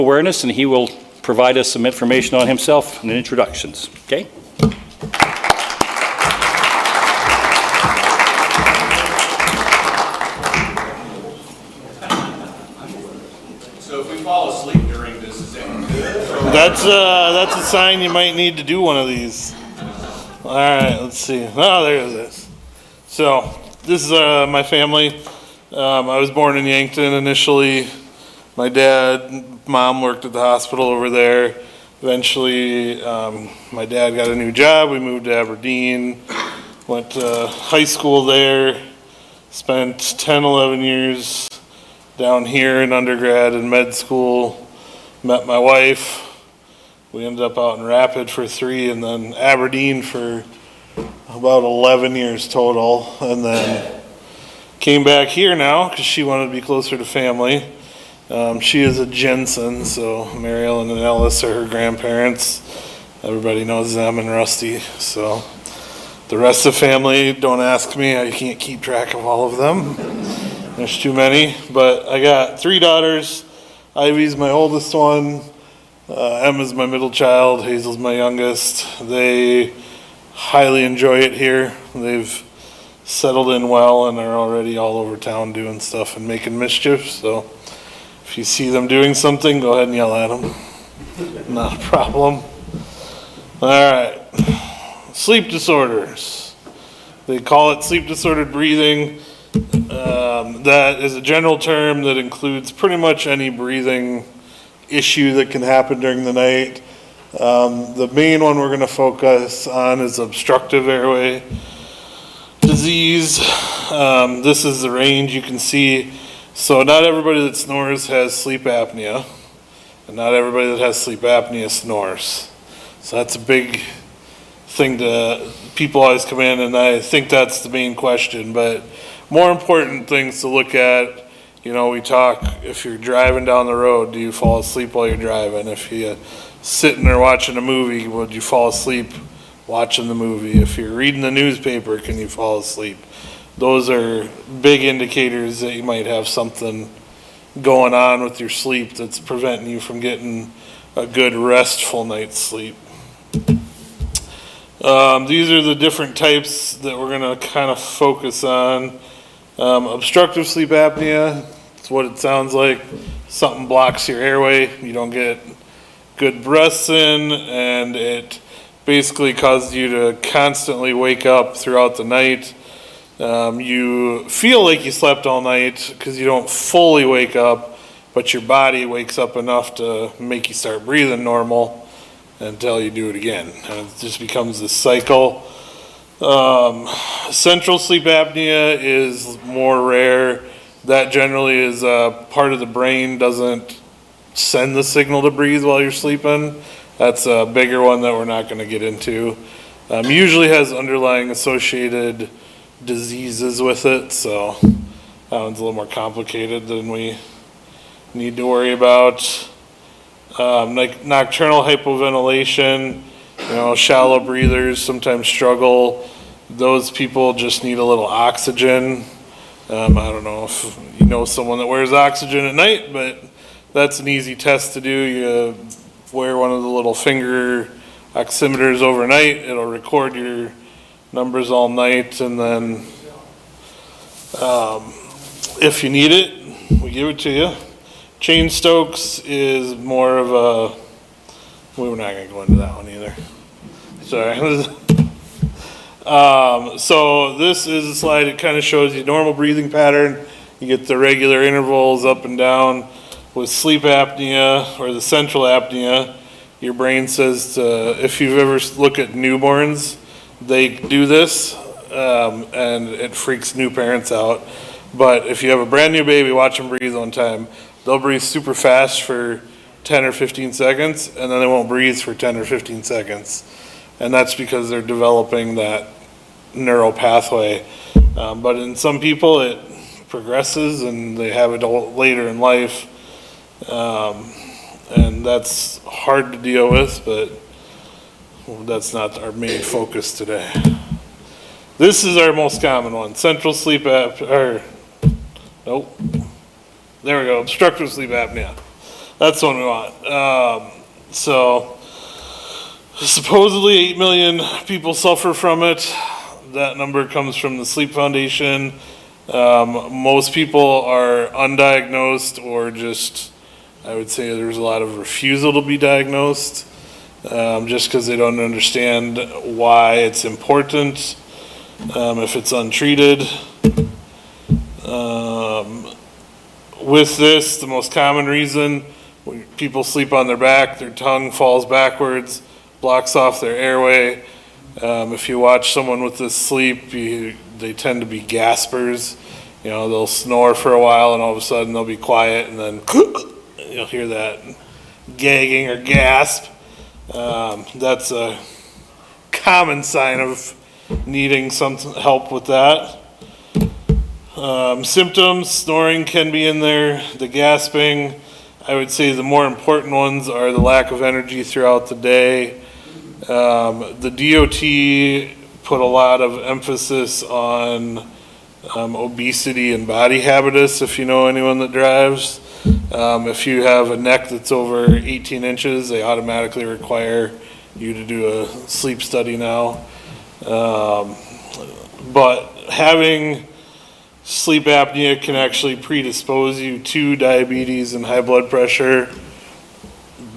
awareness, and he will provide us some information on himself and introductions. Okay? So if we fall asleep during this, is that good? That's a sign you might need to do one of these. All right, let's see. Oh, there it is. So this is my family. I was born in Yankton initially. My dad, mom worked at the hospital over there. Eventually, my dad got a new job. We moved to Aberdeen, went to high school there, spent 10, 11 years down here in undergrad and med school, met my wife. We ended up out in Rapid for 3 and then Aberdeen for about 11 years total, and then came back here now because she wanted to be closer to family. She is a Jensen, so Mary Ellen and Ellis are her grandparents. Everybody knows them and Rusty. So the rest of the family, don't ask me. I can't keep track of all of them. There's too many. But I got 3 daughters. Ivy's my oldest one. Emma's my middle child. Hazel's my youngest. They highly enjoy it here. They've settled in well and are already all over town doing stuff and making mischief. So if you see them doing something, go ahead and yell at them. Not a problem. All right. Sleep disorders. They call it sleep disordered breathing. That is a general term that includes pretty much any breathing issue that can happen during the night. The main one we're going to focus on is obstructive airway disease. This is the range you can see. So not everybody that snores has sleep apnea, and not everybody that has sleep apnea snores. So that's a big thing people always come in, and I think that's the main question. But more important things to look at, we talk, if you're driving down the road, do you fall asleep while you're driving? If you're sitting there watching a movie, would you fall asleep watching the movie? If you're reading the newspaper, can you fall asleep? Those are big indicators that you might have something going on with your sleep that's preventing you from getting a good restful night's sleep. These are the different types that we're going to kind of focus on. Obstructive sleep apnea, it's what it sounds like. Something blocks your airway, you don't get good breaths in, and it basically causes you to constantly wake up throughout the night. You feel like you slept all night because you don't fully wake up, but your body wakes up enough to make you start breathing normal until you do it again. And it just becomes this cycle. Central sleep apnea is more rare. That generally is part of the brain doesn't send the signal to breathe while you're sleeping. That's a bigger one that we're not going to get into. Usually has underlying associated diseases with it, so that one's a little more complicated than we need to worry about. Like nocturnal hypoventilation, shallow breathers sometimes struggle. Those people just need a little oxygen. I don't know if you know someone that wears oxygen at night, but that's an easy test to do. You wear one of the little finger oximeters overnight. It'll record your numbers all night, and then if you need it, we give it to you. Chain Stokes is more of a, we're not going to go into that one either. Sorry. So this is a slide. It kind of shows you normal breathing pattern. You get the regular intervals up and down. With sleep apnea or the central apnea, your brain says if you've ever looked at newborns, they do this, and it freaks new parents out. But if you have a brand new baby, watch them breathe one time. They'll breathe super fast for 10 or 15 seconds, and then they won't breathe for 10 or 15 seconds. And that's because they're developing that neural pathway. But in some people, it progresses, and they have it later in life. And that's hard to deal with, but that's not our main focus today. This is our most common one, central sleep apnea, there we go, obstructive sleep apnea. That's the one we want. So supposedly 8 million people suffer from it. That number comes from the Sleep Foundation. Most people are undiagnosed or just, I would say there's a lot of refusal to be diagnosed, just because they don't understand why it's important if it's untreated. With this, the most common reason, when people sleep on their back, their tongue falls backwards, blocks off their airway. If you watch someone with this sleep, they tend to be gaspers. You know, they'll snore for a while and all of a sudden they'll be quiet and then you'll hear that gagging or gasp. That's a common sign of needing some help with that. Symptoms, snoring can be in there, the gasping. I would say the more important ones are the lack of energy throughout the day. The DOT put a lot of emphasis on obesity and body habitus, if you know anyone that drives. If you have a neck that's over 18 inches, they automatically require you to do a sleep study now. But having sleep apnea can actually predispose you to diabetes and high blood pressure.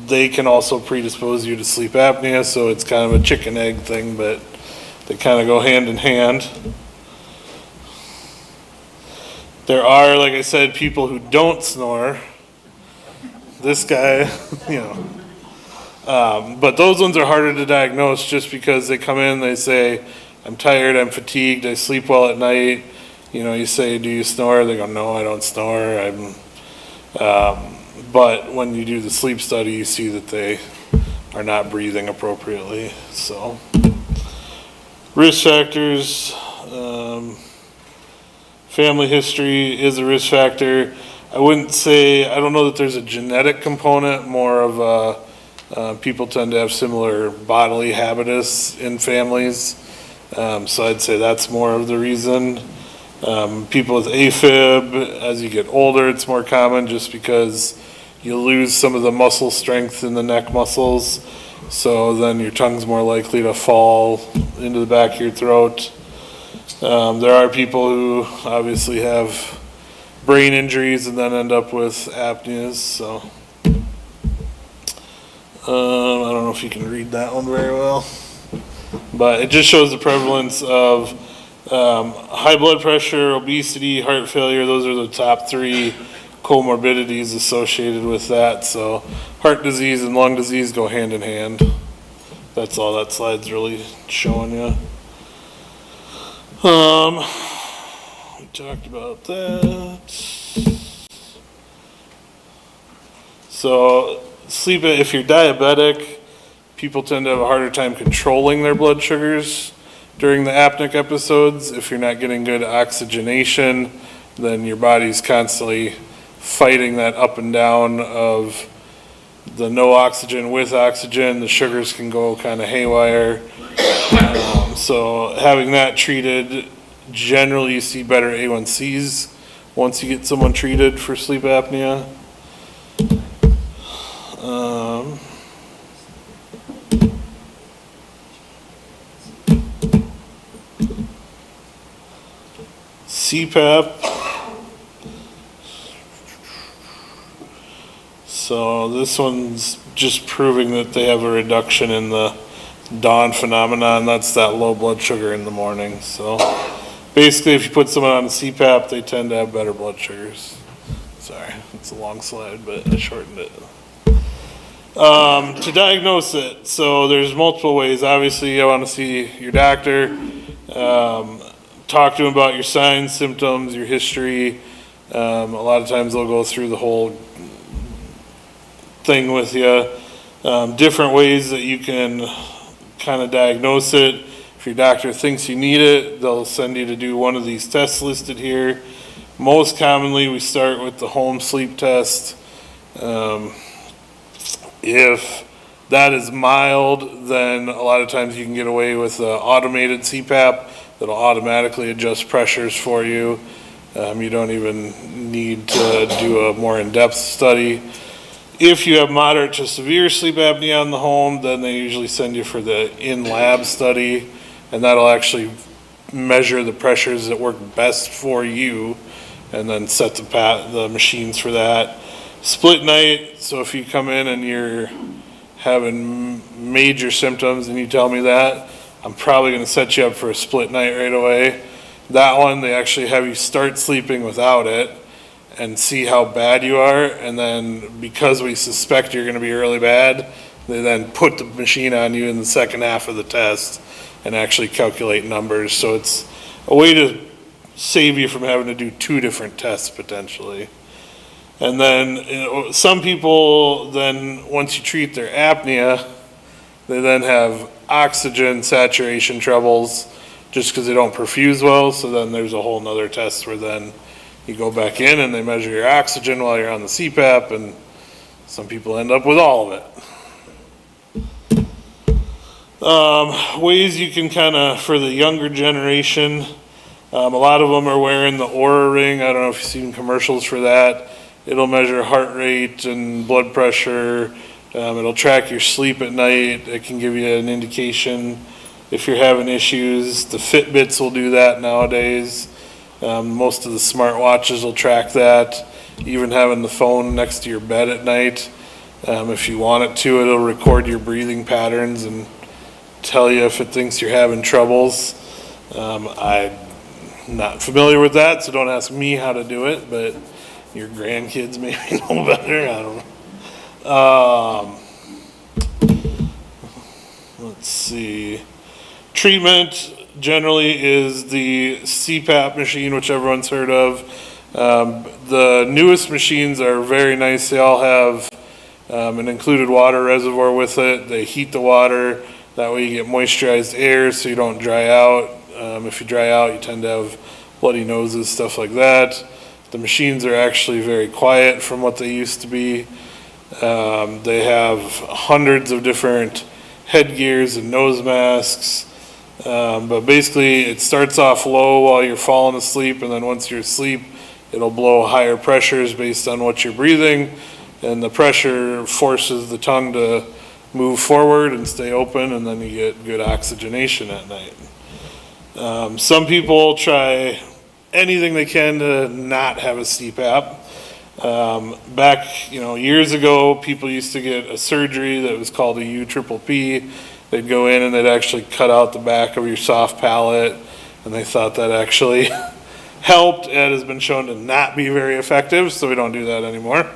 They can also predispose you to sleep apnea, so it's kind of a chicken egg thing, but they kind of go hand in hand. There are, like I said, people who don't snore. This guy, you know. But those ones are harder to diagnose just because they come in, they say, I'm tired, I'm fatigued, I sleep well at night. You know, you say, do you snore? They go, no, I don't snore. But when you do the sleep study, you see that they are not breathing appropriately. So, risk factors, family history is a risk factor. I wouldn't say, I don't know that there's a genetic component, more of people tend to have similar bodily habitus in families. So I'd say that's more of the reason. People with AFib, as you get older, it's more common just because you lose some of the muscle strength in the neck muscles. So then your tongue's more likely to fall into the back of your throat. There are people who obviously have brain injuries and then end up with apneas. So I don't know if you can read that one very well, but it just shows the prevalence of high blood pressure, obesity, heart failure. Those are the top 3 comorbidities associated with that. So heart disease and lung disease go hand in hand. That's all that slide's really showing you. We talked about that. So sleep, if you're diabetic, people tend to have a harder time controlling their blood sugars during the apneic episodes. If you're not getting good oxygenation, then your body's constantly fighting that up and down of the no oxygen with oxygen. The sugars can go kind of haywire. So having that treated, generally you see better A1Cs once you get someone treated for sleep apnea. CPAP. So this one's just proving that they have a reduction in the dawn phenomenon. That's that low blood sugar in the morning. So basically, if you put someone on a CPAP, they tend to have better blood sugars. Sorry, it's a long slide, but I shortened it. To diagnose it, so there's multiple ways. Obviously, you want to see your doctor. Talk to them about your signs, symptoms, your history. A lot of times they'll go through the whole thing with you. Different ways that you can kind of diagnose it. If your doctor thinks you need it, they'll send you to do one of these tests listed here. Most commonly, we start with the home sleep test. If that is mild, then a lot of times you can get away with automated CPAP that'll automatically adjust pressures for you. You don't even need to do a more in-depth study. If you have moderate to severe sleep apnea in the home, then they usually send you for the in-lab study, and that'll actually measure the pressures that work best for you, and then set the machines for that. Split night, so if you come in and you're having major symptoms and you tell me that, I'm probably going to set you up for a split night right away. That one, they actually have you start sleeping without it and see how bad you are, and then because we suspect you're going to be really bad, they then put the machine on you in the second half of the test and actually calculate numbers. So it's a way to save you from having to do 2 different tests potentially. And then some people then, once you treat their apnea, they then have oxygen saturation troubles just because they don't perfuse well. So then there's a whole nother test where then you go back in and they measure your oxygen while you're on the CPAP, and some people end up with all of it. Ways you can kind of, for the younger generation, a lot of them are wearing the Oura Ring. I don't know if you've seen commercials for that. It'll measure heart rate and blood pressure. It'll track your sleep at night. It can give you an indication if you're having issues. The Fitbits will do that nowadays. Most of the smartwatches will track that. Even having the phone next to your bed at night, if you want it to, it'll record your breathing patterns and tell you if it thinks you're having troubles. I'm not familiar with that, so don't ask me how to do it, but your grandkids maybe know better. I don't know. Let's see. Treatment generally is the CPAP machine, which everyone's heard of. The newest machines are very nice. They all have an included water reservoir with it. They heat the water. That way you get moisturized air so you don't dry out. If you dry out, you tend to have bloody noses, stuff like that. The machines are actually very quiet from what they used to be. They have hundreds of different headgears and nose masks. But basically it starts off low while you're falling asleep, and then once you're asleep, it'll blow higher pressures based on what you're breathing, and the pressure forces the tongue to move forward and stay open, and then you get good oxygenation at night. Some people try anything they can to not have a CPAP. Back, years ago, people used to get a surgery that was called a UPPP. They'd go in and they'd actually cut out the back of your soft palate, and they thought that actually helped. It has been shown to not be very effective, so we don't do that anymore.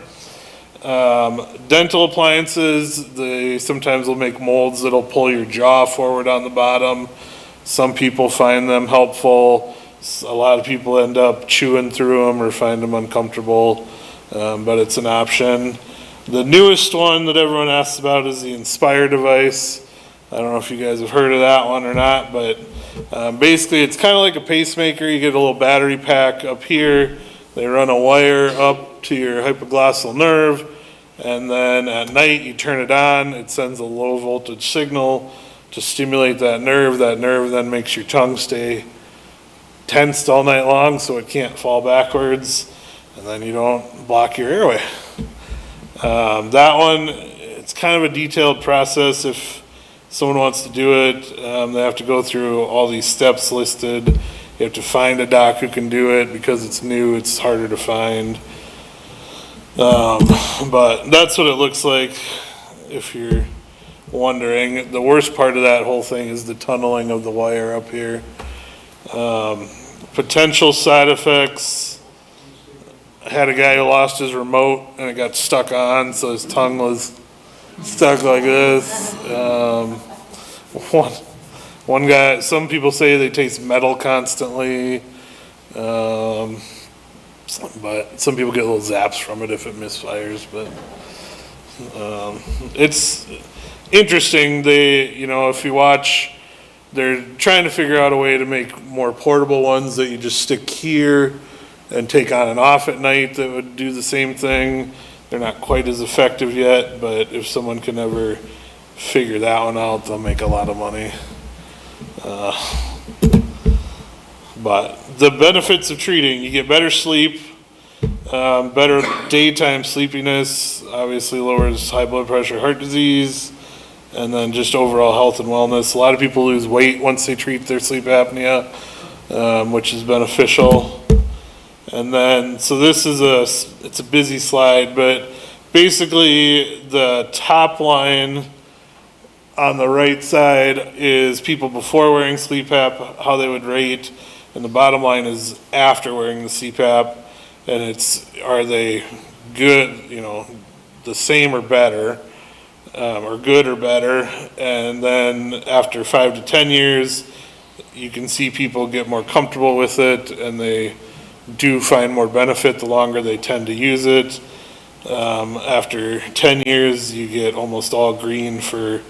Dental appliances, they sometimes will make molds that'll pull your jaw forward on the bottom. Some people find them helpful. A lot of people end up chewing through them or find them uncomfortable, but it's an option. The newest one that everyone asks about is the Inspire device. I don't know if you guys have heard of that one or not, but basically it's kind of like a pacemaker. You get a little battery pack up here. They run a wire up to your hypoglossal nerve, and then at night you turn it on. It sends a low voltage signal to stimulate that nerve. That nerve then makes your tongue stay tensed all night long so it can't fall backwards, and then you don't block your airway. That one, it's kind of a detailed process. If someone wants to do it, they have to go through all these steps listed. You have to find a doc who can do it. Because it's new, it's harder to find. But that's what it looks like if you're wondering. The worst part of that whole thing is the tunneling of the wire up here. Potential side effects. I had a guy who lost his remote and it got stuck on, so his tongue was stuck like this. One guy, some people say they taste metal constantly, but some people get little zaps from it if it misfires. But it's interesting. If you watch, they're trying to figure out a way to make more portable ones that you just stick here and take on and off at night that would do the same thing. They're not quite as effective yet, but if someone can ever figure that one out, they'll make a lot of money. But the benefits of treating, you get better sleep, Better daytime sleepiness, obviously lowers high blood pressure, heart disease, and then just overall health and wellness. A lot of people lose weight once they treat their sleep apnea, which is beneficial. And then, so this is it's a busy slide, but basically the top line on the right side is people before wearing CPAP, how they would rate, and the bottom line is after wearing the CPAP, and it's, are they good, the same or better, or good or better, and then after 5 to 10 years, you can see people get more comfortable with it, and they do find more benefit the longer they tend to use it. After 10 years, you get almost all green for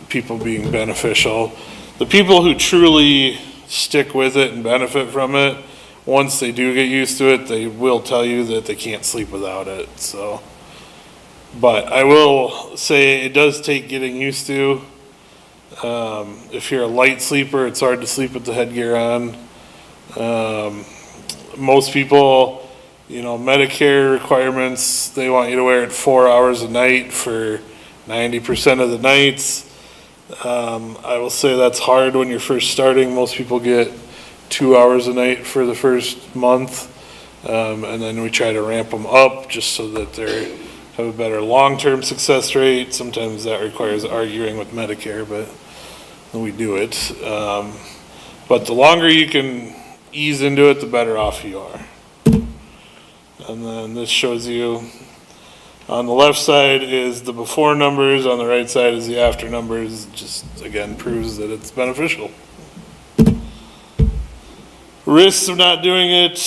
people being beneficial. The people who truly stick with it and benefit from it, once they do get used to it, they will tell you that they can't sleep without it. So, but I will say it does take getting used to. If you're a light sleeper, it's hard to sleep with the headgear on. Most people, Medicare requirements, they want you to wear it 4 hours a night for 90% of the nights. I will say that's hard when you're first starting. Most people get 2 hours a night for the first month, and then we try to ramp them up just so that they have a better long-term success rate. Sometimes that requires arguing with Medicare, but we do it. But the longer you can ease into it, the better off you are. And then this shows you, on the left side is the before numbers, on the right side is the after numbers. Just again proves that it's beneficial. Risks of not doing it,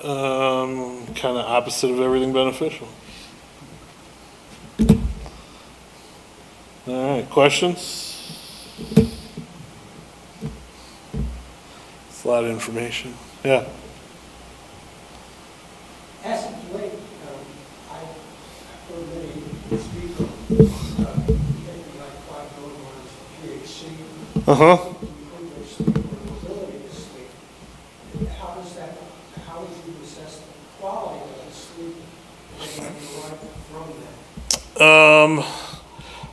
kind of opposite of everything beneficial. All right, questions? It's a lot of information. Yeah. As of late, I've heard many speak of taking like 5 milligrams of THC to improve their sleep or ability to sleep. How would you assess the quality of the sleep that you derive from that?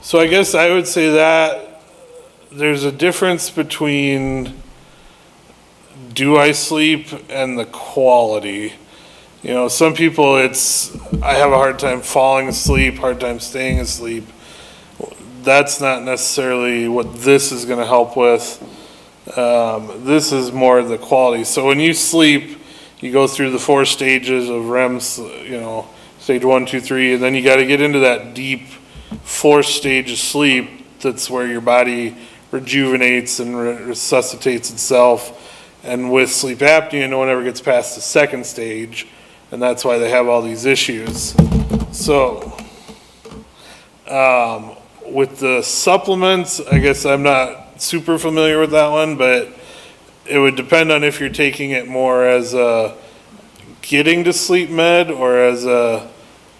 So I guess I would say that there's a difference between do I sleep and the quality. Some people I have a hard time falling asleep, hard time staying asleep. That's not necessarily what this is going to help with. This is more the quality. So when you sleep, you go through the 4 stages of REM, stage 1, 2, 3, and then you got to get into that deep 4th stage of sleep. That's where your body rejuvenates and resuscitates itself. And with sleep apnea, no one ever gets past the 2nd stage, and that's why they have all these issues. So, with the supplements, I guess I'm not super familiar with that one, but it would depend on if you're taking it more as a getting to sleep med or as a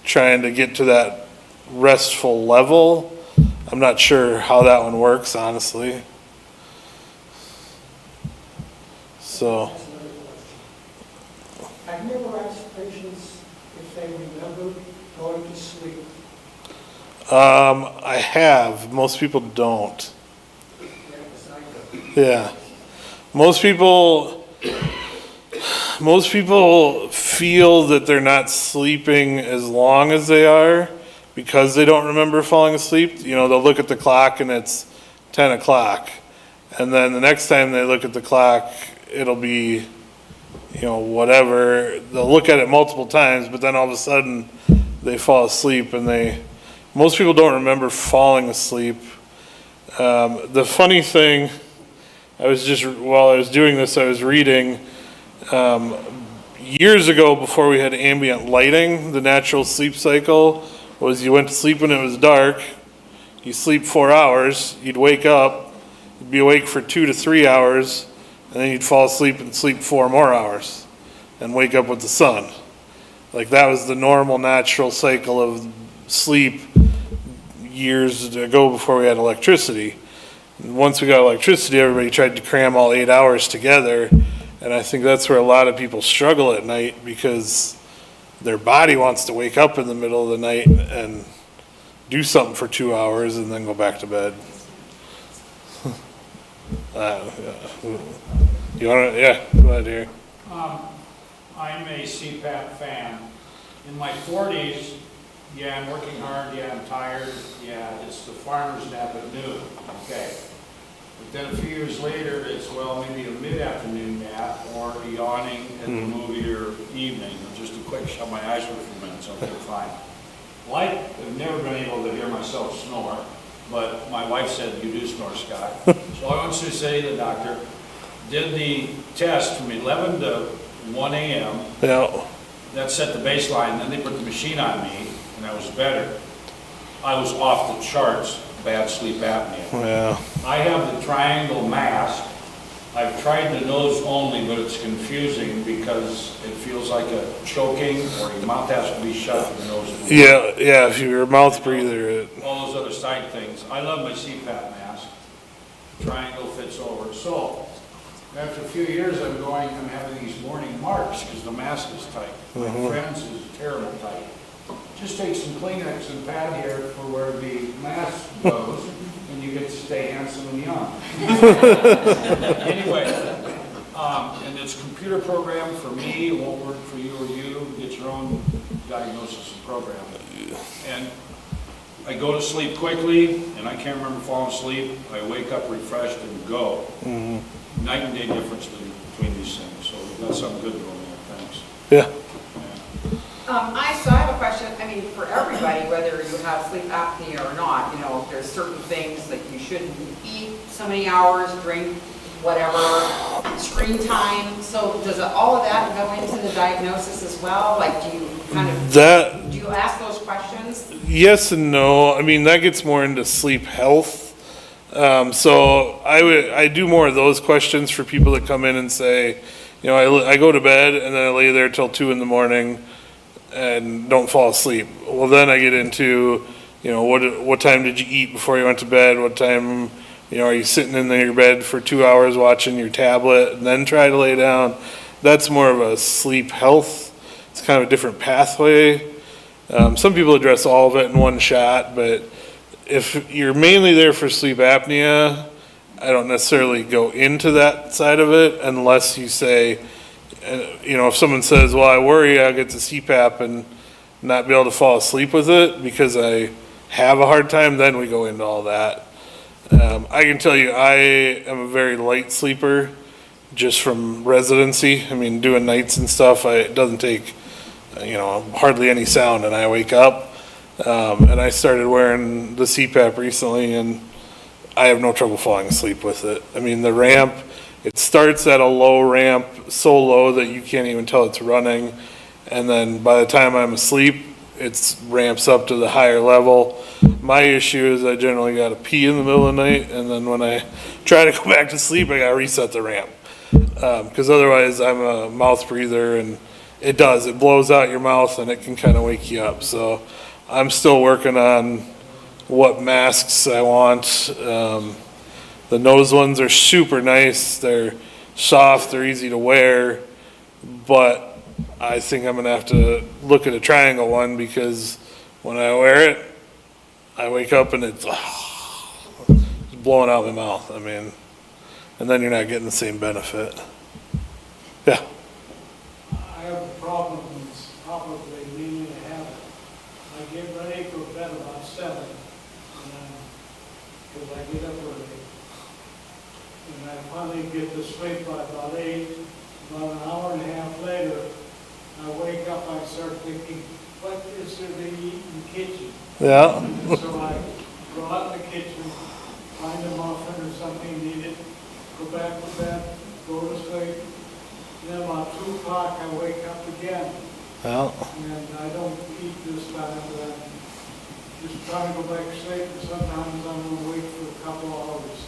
trying to get to that restful level. I'm not sure how that one works, honestly. So, That's another question. I've never asked patients if they remember going to sleep. I have. Most people don't. Yeah, because I do. Yeah. Most people feel that they're not sleeping as long as they are because they don't remember falling asleep. They'll look at the clock and it's 10 o'clock. And then the next time they look at the clock, it'll be, whatever. They'll look at it multiple times, but then all of a sudden they fall asleep, and most people don't remember falling asleep. The funny thing, while I was doing this, I was reading, years ago before we had ambient lighting, the natural sleep cycle was you went to sleep when it was dark, you sleep 4 hours, you'd wake up, you'd be awake for 2 to 3 hours, and then you'd fall asleep and sleep 4 more hours and wake up with the sun. Like that was the normal natural cycle of sleep years ago before we had electricity. And once we got electricity, everybody tried to cram all 8 hours together, and I think that's where a lot of people struggle at night because their body wants to wake up in the middle of the night and do something for 2 hours and then go back to bed. You want to, yeah, go ahead here. I'm a CPAP fan. In my 40s, yeah, I'm working hard, yeah, I'm tired, yeah, it's the farmer's nap at noon, okay. But then a few years later, it's, well, maybe a mid-afternoon nap or yawning at the movie or evening, or just a quick shut my eyes for a few minutes, okay, fine. Like, I've never been able to hear myself snore, but my wife said, you do snore, Scott. So I want you to say to the doctor, did the test from 11 to 1 a.m. Yeah. That set the baseline, then they put the machine on me, and I was better. I was off the charts, bad sleep apnea. Yeah. I have the triangle mask. I've tried the nose only, but it's confusing because it feels like a choking, or your mouth has to be shut for the nose to move. Yeah, if you're a mouth breather, All those other side things. I love my CPAP mask. Triangle fits over. So, after a few years, I'm having these morning marks because the mask is tight. My friend's is terrible tight. Just take some Kleenex and pad here for where the mask goes, and you get to stay handsome and young. Anyway, and it's computer programmed for me. It won't work for you or you. Get your own diagnosis and program. And I go to sleep quickly, and I can't remember falling asleep. I wake up refreshed and go. Night and day difference between these things. So we've got something good going there. Thanks. yeah. So I have a question, I mean, for everybody, whether you have sleep apnea or not, you know, there's certain things like you shouldn't eat so many hours, drink whatever, screen time. So does all of that go into the diagnosis as well? Like, do you kind of, do you ask those questions? Yes and no. I mean, that gets more into sleep health. So I do more of those questions for people that come in and say, you know, I go to bed and then I lay there till 2 in the morning and don't fall asleep. Well, then I get into, you know, what time did you eat before you went to bed? What time, you know, are you sitting in your bed for 2 hours watching your tablet and then try to lay down? That's more of a sleep health. It's kind of a different pathway. Some people address all of it in one shot, but if you're mainly there for sleep apnea, I don't necessarily go into that side of it unless you say, you know, if someone says, well, I worry I'll get to CPAP and not be able to fall asleep with it because I have a hard time, then we go into all that. I can tell you I am a very light sleeper just from residency. I mean, doing nights and stuff, it doesn't take, you know, hardly any sound and I wake up. And I started wearing the CPAP recently and I have no trouble falling asleep with it. I mean, the ramp, it starts at a low ramp, so low that you can't even tell it's running. And then by the time I'm asleep, it ramps up to the higher level. My issue is I generally got to pee in the middle of the night. And then when I try to go back to sleep, I got to reset the ramp. Because otherwise I'm a mouth breather and it blows out your mouth and it can kind of wake you up. So I'm still working on what masks I want. The nose ones are super nice. They're soft, they're easy to wear, but I think I'm gonna have to look at a triangle one because when I wear it, I wake up and it's blowing out my mouth. I mean, and then you're not getting the same benefit. Yeah. I have a problem, it's probably mainly a habit. I get ready for bed about 7, because I get up early. And I finally get to sleep by about 8. About an hour and a half later, I wake up, I start thinking, what is there to eat in the kitchen? Yeah. So I go out in the kitchen, find a muffin or something, eat it, go back to bed, go to sleep. Then about 2 o'clock, I wake up again. Well, And I don't eat this time, but I'm just trying to go back to sleep, and sometimes I'm going to wait for a couple of hours.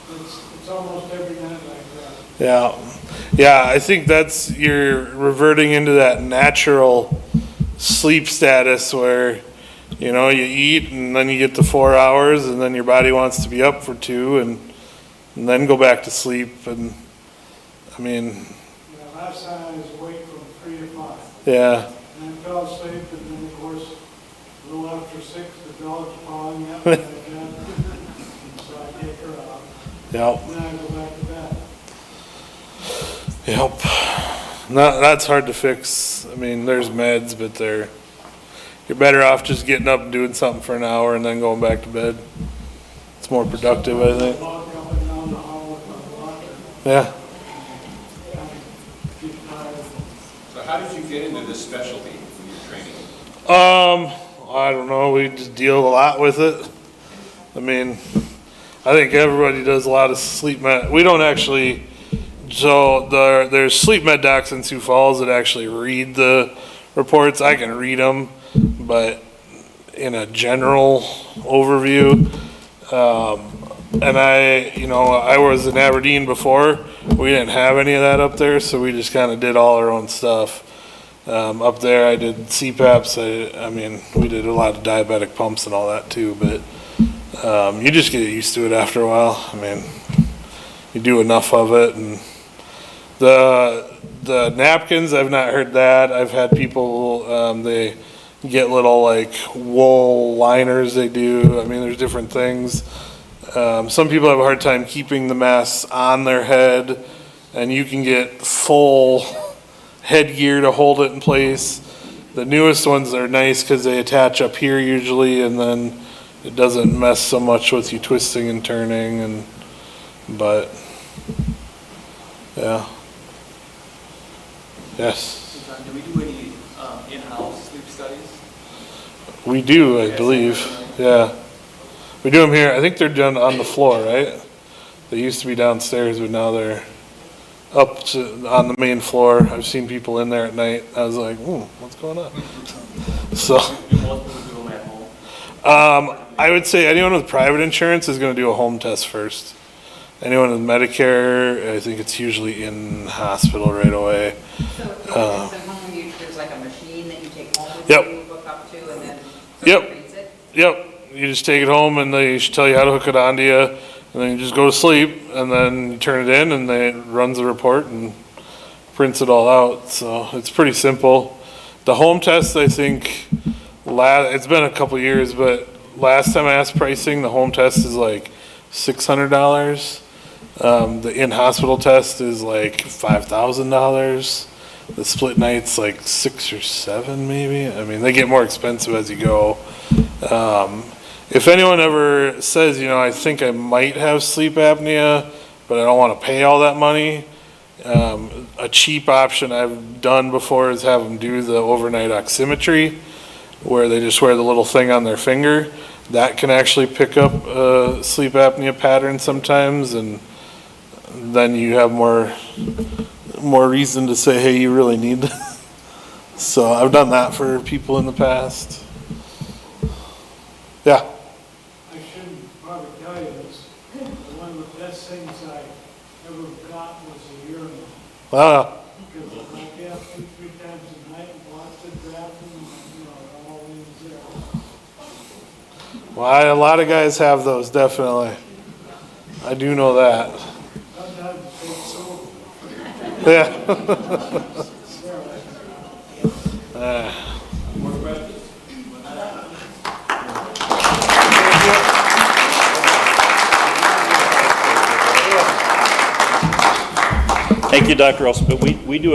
It's almost every night like that. yeah, I think you're reverting into that natural sleep status where, you know, you eat and then you get to 4 hours and then your body wants to be up for 2 and then go back to sleep. And I mean, Last time I was awake from 3 to 5 Yeah. And I fell asleep, and then, of course, a little after 6, the dog's pawing at me like that. So I take her out, Yep. and then I go back to bed. Yep. That's hard to fix. I mean, there's meds, but you're better off just getting up and doing something for an hour and then going back to bed. It's more productive, I think. Walk up and down the hall with my walker, Yeah. get tired. So how did you get into this specialty in your training? I don't know. We just deal a lot with it. I mean, I think everybody does a lot of sleep med. We don't actually. So there's sleep med docs in Sioux Falls that actually read the reports. I can read them, but in a general overview, and I was in Aberdeen before. We didn't have any of that up there, so we just kind of did all our own stuff. Up there, I did CPAPs. I mean, we did a lot of diabetic pumps and all that too, but you just get used to it after a while. I mean, you do enough of it, and the napkins, I've not heard that. I've had people, they get little like wool liners they do. I mean, there's different things. Some people have a hard time keeping the masks on their head, and you can get full headgear to hold it in place. The newest ones are nice because they attach up here usually, and then it doesn't mess so much with you twisting and turning, but yeah. Yes. Do we do any in-house sleep studies? We do, I believe. Yeah. We do them here. I think they're done on the floor, right? They used to be downstairs, but now they're on the main floor. I've seen people in there at night. I was like, what's going on? So, Do most people do them at home? I would say anyone with private insurance is going to do a home test first. Anyone with Medicare, I think it's usually in hospital right away. So if it's at home, there's like a machine that you take home with Yep. you, hook up to, and then Yep. someone reads it? Yep, you just take it home and they should tell you how to hook it onto you, and then you just go to sleep, and then you turn it in and it runs the report and prints it all out. So it's pretty simple. The home test, I think, it's been a couple years, but last time I asked pricing, the home test is like $600. The in-hospital test is like $5,000. The split night's like 6 or 7 maybe. I mean, they get more expensive as you go. If anyone ever says, I think I might have sleep apnea, but I don't want to pay all that money, a cheap option I've done before is have them do the overnight oximetry, where they just wear the little thing on their finger. That can actually pick up a sleep apnea pattern sometimes, and then you have more reason to say, hey, you really need this. So I've done that for people in the past. Yeah. I shouldn't probably tell you this, but one of the best things I ever got was a urinal. Because I get up 2-3 times a night and watch the bathroom, and, all in there. Well, a lot of guys have those, definitely. I do know that. Sometimes it takes so, Yeah. More questions? Thank you, Dr. Olson, but we do